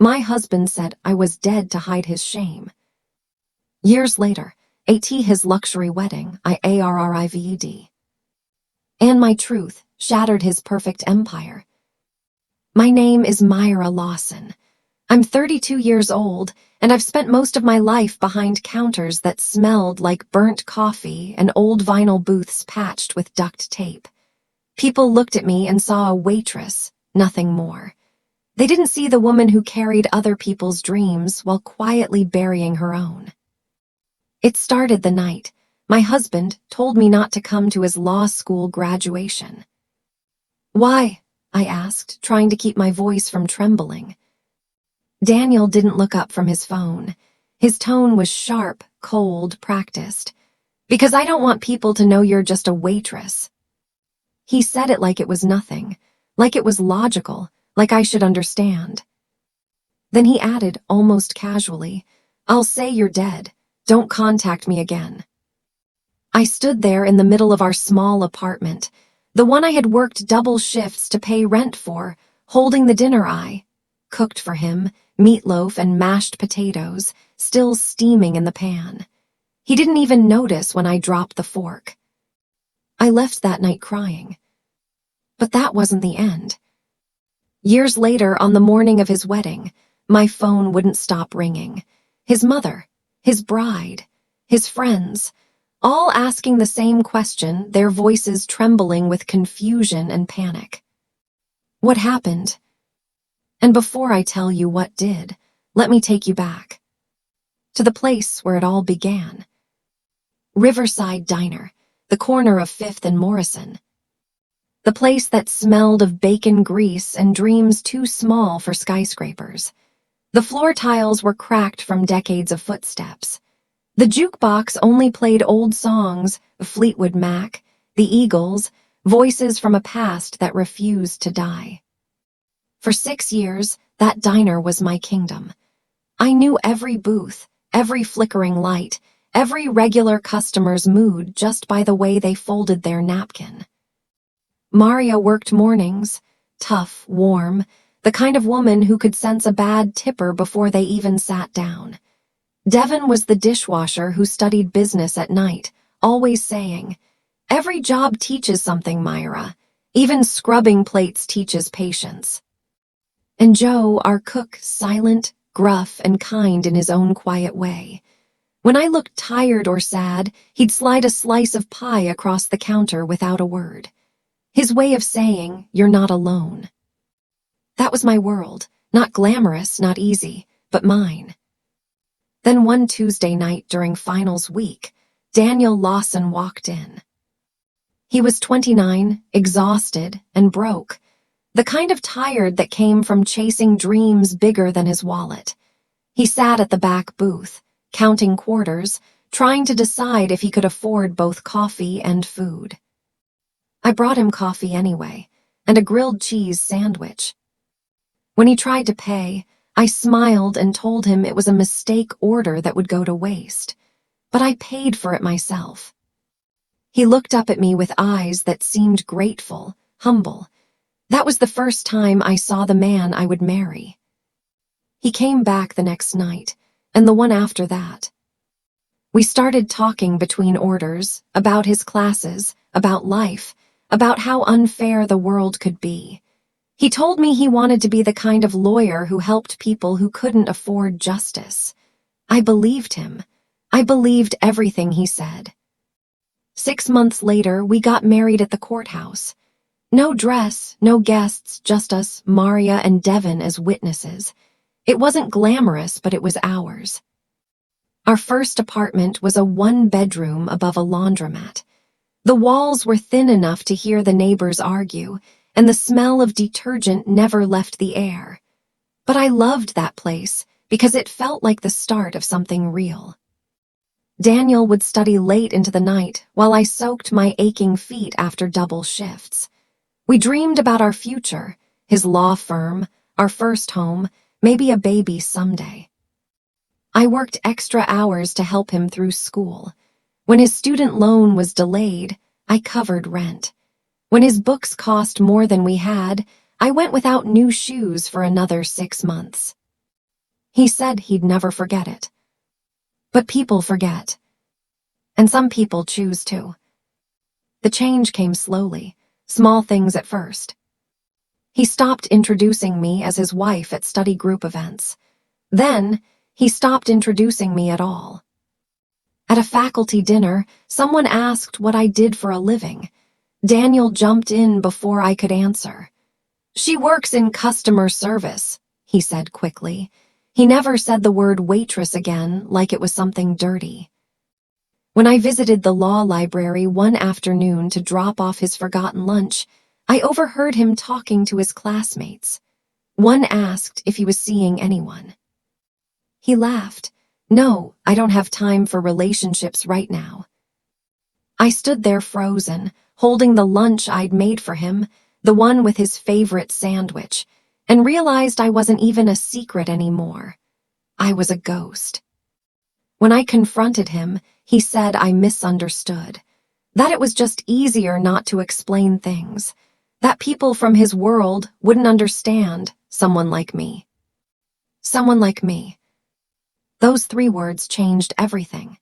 My husband said I was dead to hide his shame. Years later, his luxury wedding, IARRIVED. And my truth shattered his perfect empire. My name is Myra Lawson. I'm 32 years old, and I've spent most of my life behind counters that smelled like burnt coffee and old vinyl booths patched with duct tape. People looked at me and saw a waitress, nothing more. They didn't see the woman who carried other people's dreams while quietly burying her own. It started the night my husband told me not to come to his law school graduation. Why? I asked, trying to keep my voice from trembling. Daniel didn't look up from his phone. His tone was sharp, cold, practiced. Because I don't want people to know you're just a waitress. He said it like it was nothing, like it was logical, like I should understand. Then he added, almost casually, I'll say you're dead. Don't contact me again. I stood there in the middle of our small apartment, the one I had worked double shifts to pay rent for, holding the dinner I cooked for him, meatloaf and mashed potatoes, still steaming in the pan. He didn't even notice when I dropped the fork. I left that night crying. But that wasn't the end. Years later, on the morning of his wedding, my phone wouldn't stop ringing. His mother, his bride, his friends, all asking the same question, their voices trembling with confusion and panic. What happened? And before I tell you what did, let me take you back to the place where it all began. Riverside Diner, the corner of 5th and Morrison. The place that smelled of bacon grease and dreams too small for skyscrapers. The floor tiles were cracked from decades of footsteps. The jukebox only played old songs, Fleetwood Mac, the Eagles, voices from a past that refused to die. For 6 years, that diner was my kingdom. I knew every booth, every flickering light, every regular customer's mood just by the way they folded their napkin. Maria worked mornings, tough, warm, the kind of woman who could sense a bad tipper before they even sat down. Devin was the dishwasher who studied business at night, always saying, "Every job teaches something, Myra. Even scrubbing plates teaches patience." And Joe, our cook, silent, gruff, and kind in his own quiet way. When I looked tired or sad, he'd slide a slice of pie across the counter without a word. His way of saying, "You're not alone." That was my world, not glamorous, not easy, but mine. Then one Tuesday night during finals week, Daniel Lawson walked in. He was 29, exhausted, and broke, the kind of tired that came from chasing dreams bigger than his wallet. He sat at the back booth, counting quarters, trying to decide if he could afford both coffee and food. I brought him coffee anyway, and a grilled cheese sandwich. When he tried to pay, I smiled and told him it was a mistake order that would go to waste, but I paid for it myself. He looked up at me with eyes that seemed grateful, humble. That was the first time I saw the man I would marry. He came back the next night, and the one after that. We started talking between orders, about his classes, about life, about how unfair the world could be. He told me he wanted to be the kind of lawyer who helped people who couldn't afford justice. I believed him. I believed everything he said. 6 months later, we got married at the courthouse. No dress, no guests, just us, Maria and Devin as witnesses. It wasn't glamorous, but it was ours. Our first apartment was a 1-bedroom above a laundromat. The walls were thin enough to hear the neighbors argue, and the smell of detergent never left the air. But I loved that place because it felt like the start of something real. Daniel would study late into the night while I soaked my aching feet after double shifts. We dreamed about our future, his law firm, our first home, maybe a baby someday. I worked extra hours to help him through school. When his student loan was delayed, I covered rent. When his books cost more than we had, I went without new shoes for another 6 months. He said he'd never forget it. But people forget. And some people choose to. The change came slowly, small things at first. He stopped introducing me as his wife at study group events. Then, he stopped introducing me at all. At a faculty dinner, someone asked what I did for a living. Daniel jumped in before I could answer. "She works in customer service," he said quickly. He never said the word waitress again, like it was something dirty. When I visited the law library one afternoon to drop off his forgotten lunch, I overheard him talking to his classmates. One asked if he was seeing anyone. He laughed. "No, I don't have time for relationships right now." I stood there frozen, holding the lunch I'd made for him, the one with his favorite sandwich, and realized I wasn't even a secret anymore. I was a ghost. When I confronted him, he said I misunderstood, that it was just easier not to explain things, that people from his world wouldn't understand someone like me. Someone like me. Those 3 words changed everything.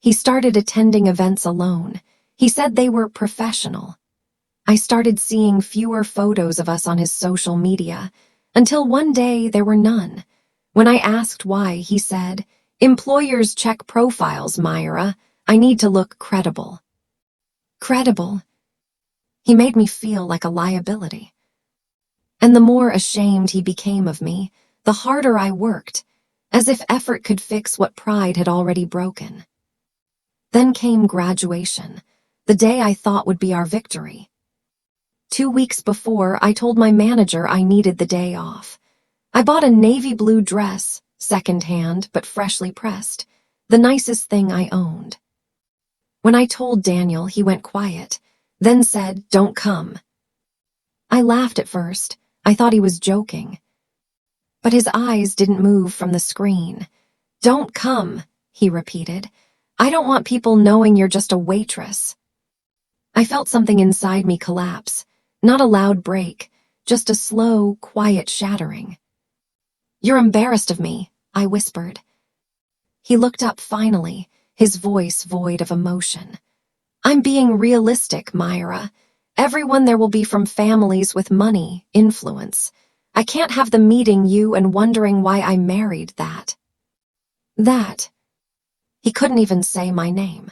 He started attending events alone. He said they were professional. I started seeing fewer photos of us on his social media, until one day there were none. When I asked why, he said, "Employers check profiles, Myra. I need to look credible." Credible? He made me feel like a liability. And the more ashamed he became of me, the harder I worked, as if effort could fix what pride had already broken. Then came graduation, the day I thought would be our victory. 2 weeks before, I told my manager I needed the day off. I bought a navy blue dress, secondhand but freshly pressed, the nicest thing I owned. When I told Daniel, he went quiet, then said, "Don't come." I laughed at first. I thought he was joking. But his eyes didn't move from the screen. "Don't come," he repeated. "I don't want people knowing you're just a waitress." I felt something inside me collapse, not a loud break, just a slow, quiet shattering. "You're embarrassed of me," I whispered. He looked up finally, his voice void of emotion. "I'm being realistic, Myra. Everyone there will be from families with money, influence. I can't have them meeting you and wondering why I married that." That. He couldn't even say my name.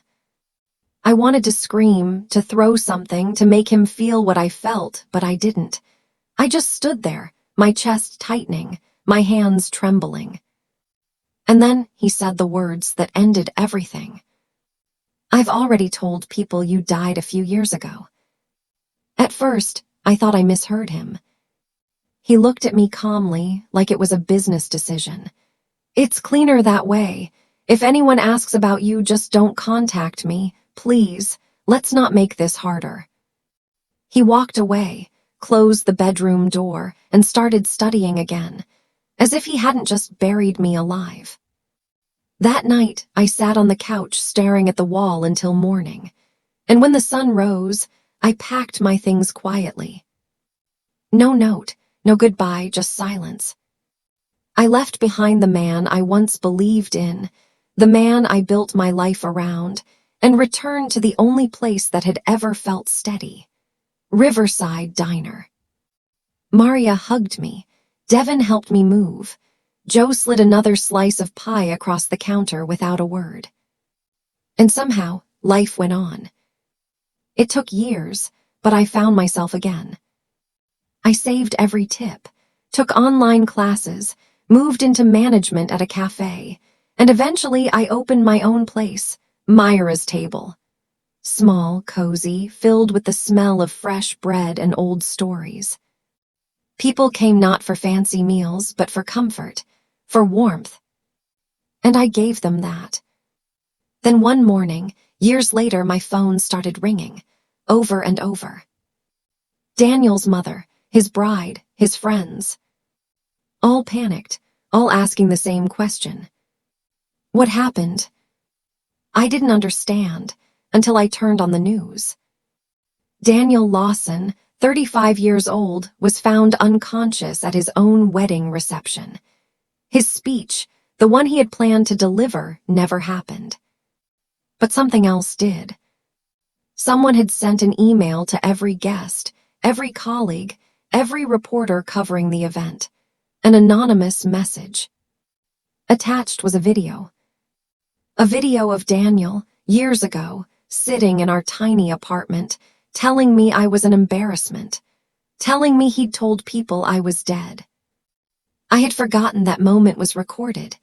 I wanted to scream, to throw something, to make him feel what I felt, but I didn't. I just stood there, my chest tightening, my hands trembling. And then he said the words that ended everything. "I've already told people you died a few years ago." At first, I thought I misheard him. He looked at me calmly, like it was a business decision. "It's cleaner that way. If anyone asks about you, just don't contact me. Please, let's not make this harder." He walked away, closed the bedroom door, and started studying again, as if he hadn't just buried me alive. That night, I sat on the couch staring at the wall until morning, and when the sun rose, I packed my things quietly. No note, no goodbye, just silence. I left behind the man I once believed in, the man I built my life around, and returned to the only place that had ever felt steady. Riverside Diner. Maria hugged me. Devin helped me move. Joe slid another slice of pie across the counter without a word. And somehow, life went on. It took years, but I found myself again. I saved every tip, took online classes, moved into management at a café, and eventually I opened my own place, Myra's Table. Small, cozy, filled with the smell of fresh bread and old stories. People came not for fancy meals, but for comfort, for warmth. And I gave them that. Then one morning, years later, my phone started ringing, over and over. Daniel's mother, his bride, his friends. All panicked, all asking the same question. What happened? I didn't understand until I turned on the news. Daniel Lawson, 35 years old, was found unconscious at his own wedding reception. His speech, the one he had planned to deliver, never happened. But something else did. Someone had sent an email to every guest, every colleague, every reporter covering the event. An anonymous message. Attached was a video. A video of Daniel, years ago, sitting in our tiny apartment, telling me I was an embarrassment, telling me he'd told people I was dead. I had forgotten that moment was recorded.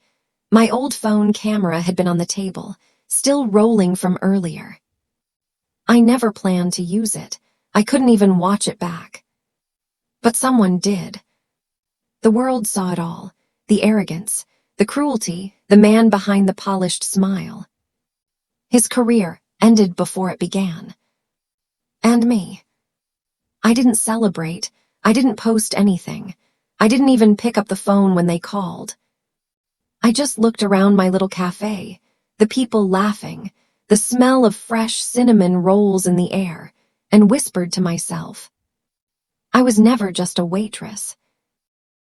My old phone camera had been on the table, still rolling from earlier. I never planned to use it. I couldn't even watch it back. But someone did. The world saw it all, the arrogance, the cruelty, the man behind the polished smile. His career ended before it began. And me. I didn't celebrate. I didn't post anything. I didn't even pick up the phone when they called. I just looked around my little cafe, the people laughing, the smell of fresh cinnamon rolls in the air, and whispered to myself. I was never just a waitress.